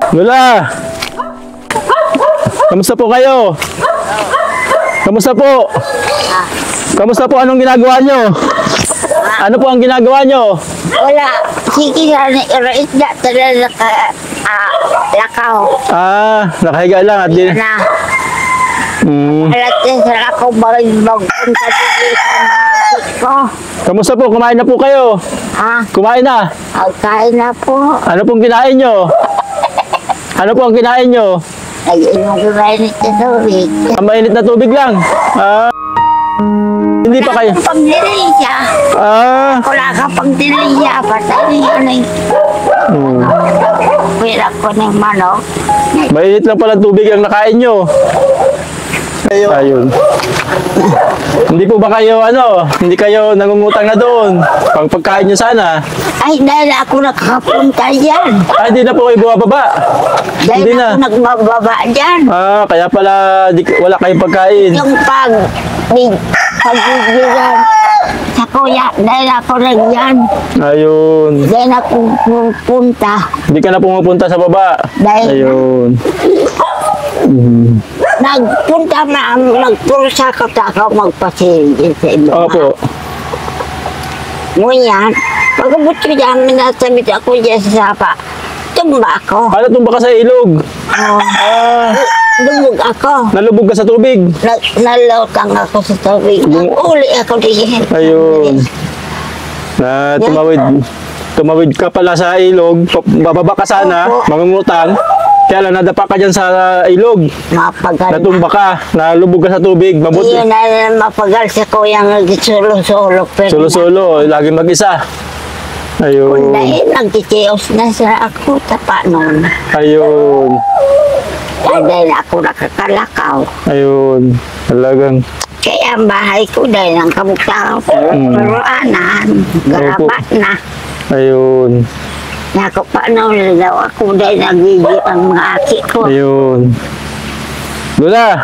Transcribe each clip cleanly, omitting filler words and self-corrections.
Lola! Kamusta po kayo? Kamusta po? Kamusta po? Anong ginagawa nyo? Ano po ang ginagawa nyo? Wala. Sige na, isda talaga lakaw. Nakahiga lang at din. Na. Alat din sa lakaw, bagong ko. Kamusta po? Kumain na po kayo? Kumain na? Kain na po. Ano pong kinain nyo? Ano po ang kinain nyo? Nag-inom ko mainit na tubig. Mainit na tubig lang? Hindi pa kayo? Pagdilisya. Wala ka pagdilisya. Patay yun eh. Pwera ko ng manok. Mainit lang pala tubig ang nakain nyo. Ayun. Hindi po ba kayo, hindi kayo nangungutang na doon? Pang pagkain nyo sana. Ay, dahil ako nakapunta dyan. Hindi na po kayo bumababa. Dahil Hindi ako na. nagbababa dyan. Kaya pala wala kayong pagkain. Yung pagbibigan sa kuya, dahil ako nagyan. Ayun. Dahil ako pupunta. Hindi ka na pumupunta sa baba. Dahil Ayun. nagpunta na, nagpursa ko ako magpasilin sa iba. Opo. Ngunyan, pagkabot ko dyan, minasamit ako dyan sa sapa. Tumba ako. Tumba ka sa ilog? Lumog ako. Nalubog ka sa tubig? Nalotang ako sa tubig. Uli ako diyan. Ayun. Tumawid ka pala sa ilog, bababa ka sana, mangungutang. Kaya lang, nadapa ka dyan sa ilog. Mapagal. Natumba ka, nalubog ka sa tubig. Mabuti. Iyon na mapagal sa kuyang nagsulo-sulo. Sulo-sulo, laging mag-isa. Ayun. Dahil nagtitios na sa ako, tapa noon. Ayun. Dahil ako nakakalakaw. Ayun. Talagang. Kaya ang bahay ko dahil ang kamukha ko. Pero garabat na. Ayun. Nako pa noon daw ako dahil nagigit ang mga aki ko. Ayun. Lola,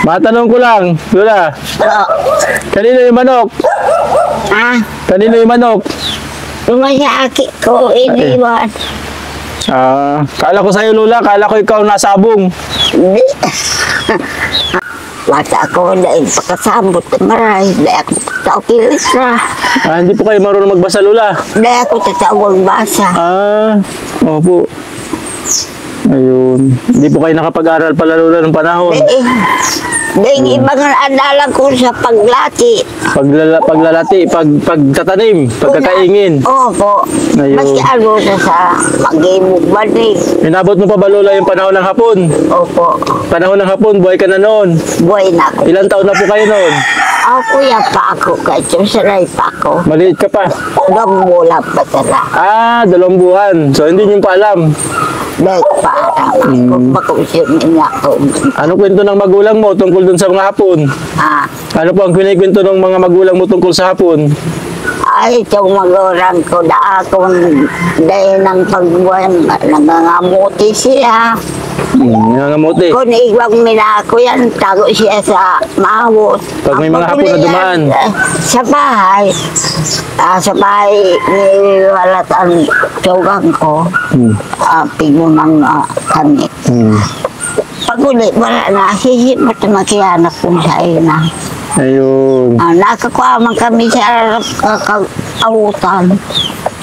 matanong ko lang, Lola. Kanino yung manok? Kanino yung manok? Yung sa aki ko, iniwan. Kala ko sa'yo, Lola. Kala ko ikaw nasabong. Hindi. Bata ako dahil pakasambot maray. Dahil ako taukilis na. Hindi po kayo marunong magbasa, Lola. Dahil ako tatawag basa. Opo. Ayun. Hindi po kayo nakapag-aral pala, Lola, ng panahon. Dahil ibang adalang ko sa paglati. Paglalati, pagtatanim, pagkakaingin. Opo. Ayun. Mas ano sa mag-ibog balik. Inabot mo pa ba, Lola, yung panahon ng hapon? Opo. Panahon ng hapon, buhay ka na noon. Buhay na ako. Ilang taon na po kayo noon? Kuya pa ako, kahit sanay pa ako. Maliit ka pa? 2 buwan pa tala. 2 buwan. So, hindi nyo pa alam. Dahil pa alam ako, makusin ako. Anong kwento ng magulang mo tungkol dun sa mga hapon? Ano po ang kwento ng mga magulang mo tungkol sa hapon? Ay, itong magulang ko, akong dahil ng pagbuwan, nangangamuti siya. Nangangamuti? Kung iwang minako yan, tago siya sa mahot. Pag may mga hapon na dumaan? Sa bahay, niwalat ang tugang ko. Pigunan kami. Pag ulit, wala na, hihimat na makianak kong sa ina. Ayun. Nakakuha kami sa kakautan.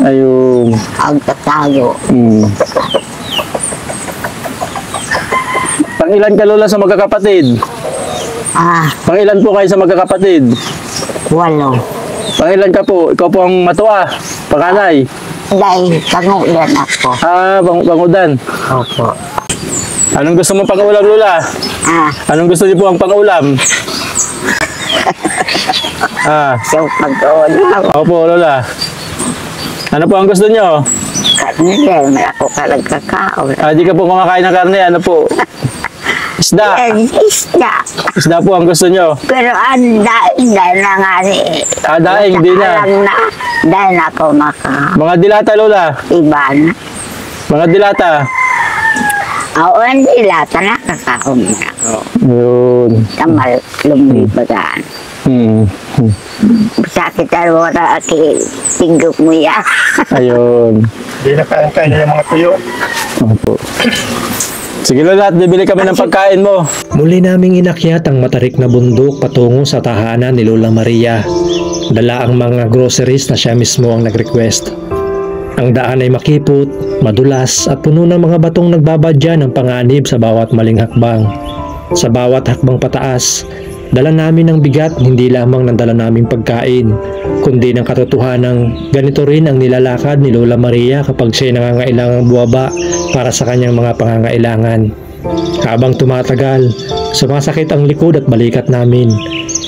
Ayun. Ang tatayo. Pangilan ka, Lola, sa magkakapatid? Pangilan po kayo sa magkakapatid? 8. Pangilan ka po? Ikaw po ang matuwa? Panganay? Dahil pangulan ako. Pangudan? Opo. Anong gusto mong pangulam, Lola? Anong gusto niyo po ang pangulam? So, pag-ulam. Opo, Lola. Ano po ang gusto niyo? Karne, may ako kalagkakao. Di ka po kumakain ng karne, ano po? Isda. Isda. Isda po ang gusto nyo. Pero ang daing dahil na nga rin. Daing, di na. Dahil ako maka. Mga dilata, Lola. Iban. Mga dilata. Hindi lata nakakaon na ako. Yun. Tamal lumibagaan. Sakit ang wala at tinggok mo yan. Ayun. Hindi na kaya yung mga tuyo. Opo. Sige Lola, at bibili kami ng pagkain mo. Muli naming inakyat ang matarik na bundok patungo sa tahanan ni Lola Maria. Dala ang mga groceries na siya mismo ang nag-request. Ang daan ay makipot, madulas at puno ng mga batong nagbabadya ng panganib sa bawat maling hakbang. Sa bawat hakbang pataas, dala namin ng bigat hindi lamang ng dala naming pagkain, kundi ng katotohanang ganito rin ang nilalakad ni Lola Maria kapag siya'y nangangailangang buwaba para sa kanyang mga pangangailangan. Habang tumatagal, sumasakit ang likod at balikat namin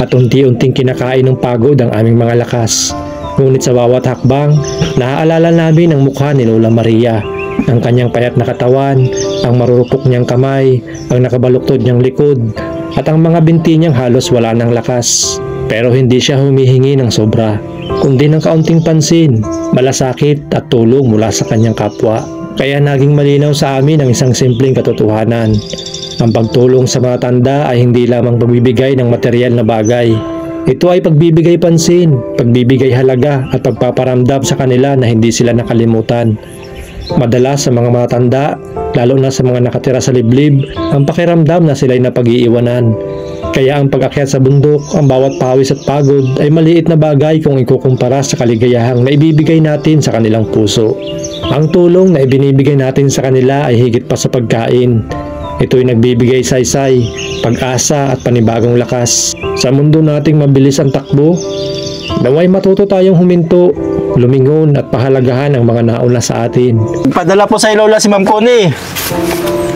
at unti-unting kinakain ng pagod ang aming mga lakas. Ngunit sa bawat hakbang, naaalala namin ang mukha ni Lola Maria, ang kanyang payat na katawan, ang marurupok niyang kamay, ang nakabaluktod niyang likod, at ang mga binti niyang halos wala ng lakas. Pero hindi siya humihingi ng sobra, kundi ng kaunting pansin, malasakit at tulong mula sa kanyang kapwa. Kaya naging malinaw sa amin ang isang simpleng katotohanan. Ang pagtulong sa mga tanda ay hindi lamang pagbibigay ng material na bagay. Ito ay pagbibigay pansin, pagbibigay halaga at pagpaparamdam sa kanila na hindi sila nakalimutan. Madalas sa mga matanda, lalo na sa mga nakatira sa liblib, ang pakiramdam na sila'y napag-iiwanan. Kaya ang pag-akyat sa bundok, ang bawat pawis at pagod ay maliit na bagay kung ikukumpara sa kaligayahang na ibibigay natin sa kanilang puso. Ang tulong na ibinibigay natin sa kanila ay higit pa sa pagkain. Ito'y nagbibigay saysay, pag-asa at panibagong lakas. Sa mundo nating mabilis ang takbo, naway matuto tayong huminto, lumingon at pahalagahan ang mga nauna sa atin. Padala po sa Lola si Ma'am Connie.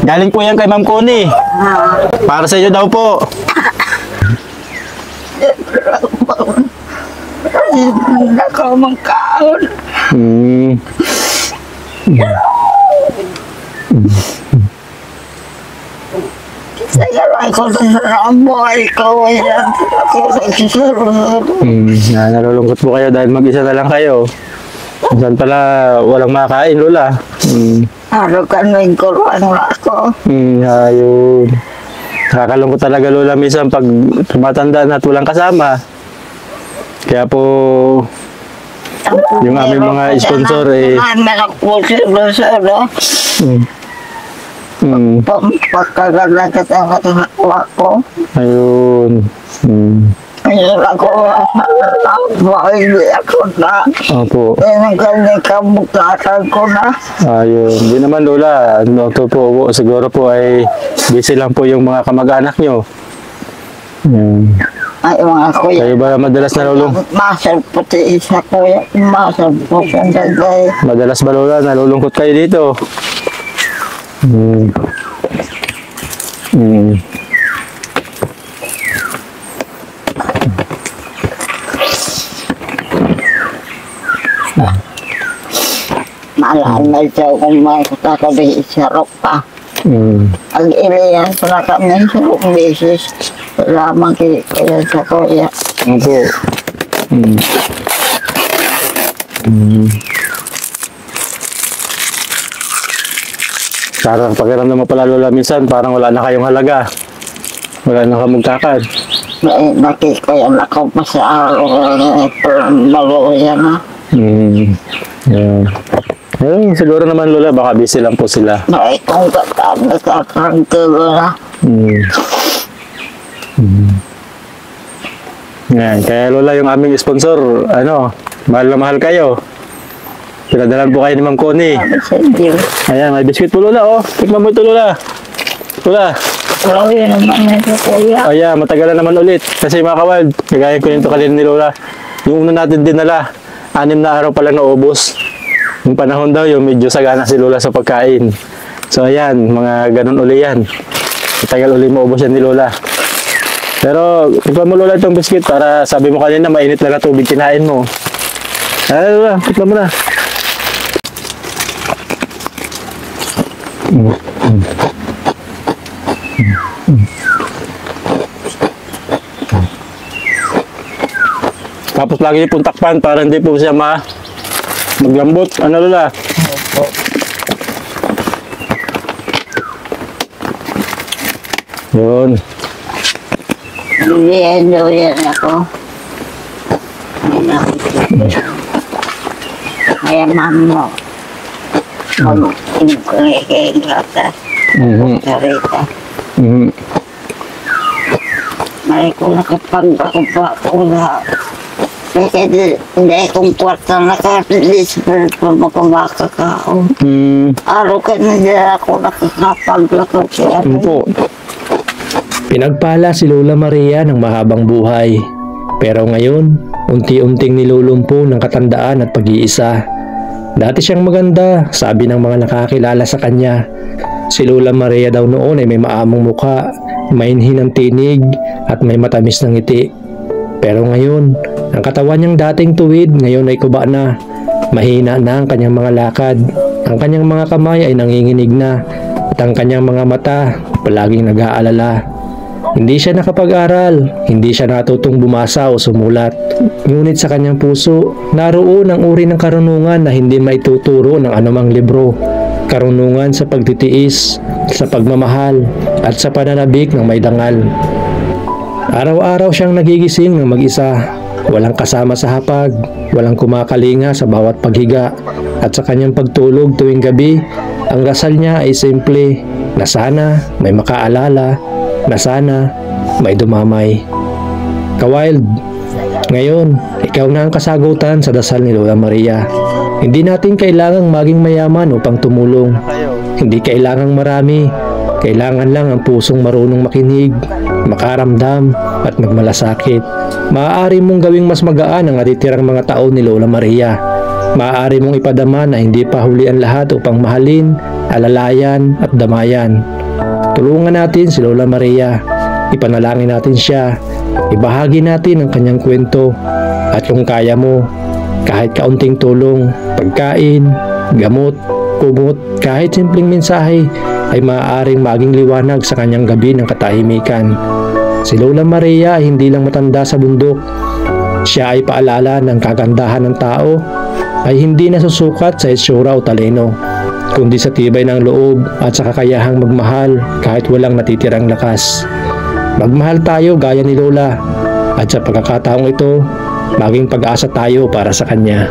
Galing po yan kay Ma'am Connie. Para sa inyo daw po. Hindi ko mangkaon. Saya ko sa buhay ko. Ako sa kisurod. Nalulungkot po kayo dahil mag-isa na lang kayo. Minsan pala walang makain, Lola. Araw ka na yung kuruan ako. Ayun. Nakakalungkot talaga, Lola, minsan pag tumatanda na at walang kasama. Kaya po, yung aming mga sponsor pagkaganda kita ng hakwa ko. ayun. Ayun ako, hindi ako na. Opo. Ganyan kamukhakan ko na. Ayun. Hindi naman, Lola. Ano to po, siguro po ay busy lang po yung mga kamag-anak nyo. Ay, mga kuya. Kayo ba madalas nalulungkot? Masal po si isa kuya. Masal po siya dagay. Madalas ba, Lola, nalulungkot kayo dito? Maalala siya kung may kakabi sa ropa. Ang iliyan pala kami sa beses. Lamang kaya sa kuya. Opo. Parang pakiramdam mo pala, Lola, minsan parang wala na kayong halaga. Wala na kamugtakan. Nakikuyan ako pa sa araw. Maluya na. Yeah. Ayun, siguro naman, Lola, baka busy lang po sila. Kung kakagkagkagkag na. Yan. Kaya, Lola, yung aming sponsor, mahal na mahal kayo. Pinadalan po kayo ni Ma'am Connie. Ayan, may biscuit po, Lola, oh. Tikman mo ito, Lola. Lola. Grabe naman ito, kuya. Oh, yeah, matagal na naman ulit. Kasi mga kawald, kagaya ko nito kanina ni Lola. Yung una natin dinala, 6 na araw pa lang naubos. Yung panahon daw, yung medyo sagana si Lola sa pagkain. So, ayan, mga ganun uli yan. Matagal uli maubos yan ni Lola. Pero, tikman mo, Lola, itong biscuit para sabi mo kanina, mainit na tubig kinain mo. Ayan, Lola, tikman mo na. Tapos lagi niyo pong takpan para hindi po siya maglambot. Ano, Lola? Yun. Bibigyan daw yan ako. May nakikita. Kaya mamo. Mag-ingkong ka. Karita. May ko nakapagpakupa ko na. Kasi hindi akong kwarta nakapaglis pero makumaka ka ako. Araw ka na dyan ako nakakapaglako siya. Po. Pinagpala si Lola Maria ng mahabang buhay. Pero ngayon, unti-unting nilulumpo ng katandaan at pag-iisa. Dati siyang maganda, sabi ng mga nakakilala sa kanya. Si Lola Maria daw noon ay may maamong muka, mainhin ng tinig at may matamis ng ngiti. Pero ngayon, ang katawan niyang dating tuwid ngayon ay kuba na. Mahina na ang kanyang mga lakad. Ang kanyang mga kamay ay nanginginig na. At ang kanyang mga mata palaging nag-aalala. Hindi siya nakapag-aral, hindi siya natutong bumasa o sumulat. Ngunit sa kanyang puso, naroon ang uri ng karunungan na hindi maituturo ng anumang libro. Karunungan sa pagtitiis, sa pagmamahal, at sa pananabik ng may dangal. Araw-araw siyang nagigising ng mag-isa. Walang kasama sa hapag, walang kumakalinga sa bawat paghiga. At sa kanyang pagtulog tuwing gabi, ang dasal niya ay simple, na sana may makaalala, na sana may dumamay. Ka-Wild, ngayon, ikaw na ang kasagutan sa dasal ni Lola Maria. Hindi natin kailangang maging mayaman upang tumulong. Hindi kailangang marami. Kailangan lang ang pusong marunong makinig, makaramdam at magmalasakit. Maaari mong gawing mas magaan ang natitirang mga taon ni Lola Maria. Maaari mong ipadama na hindi pa huli ang lahat upang mahalin, alalayan at damayan. Tulungan natin si Lola Maria. Ipanalangin natin siya. Ibahagi natin ang kanyang kwento. At kung kaya mo, kahit kaunting tulong, pagkain, gamot, kumot, kahit simpleng mensahe, ay maaaring maging liwanag sa kanyang gabi ng katahimikan. Si Lola Maria ay hindi lang matanda sa bundok. Siya ay paalala ng kagandahan ng tao ay hindi nasusukat sa itsura o talino, kundi sa tibay ng loob at sa kakayahang magmahal kahit walang natitirang lakas. Magmahal tayo gaya ni Lola at sa pagkakataong ito, maging pag-asa tayo para sa kanya.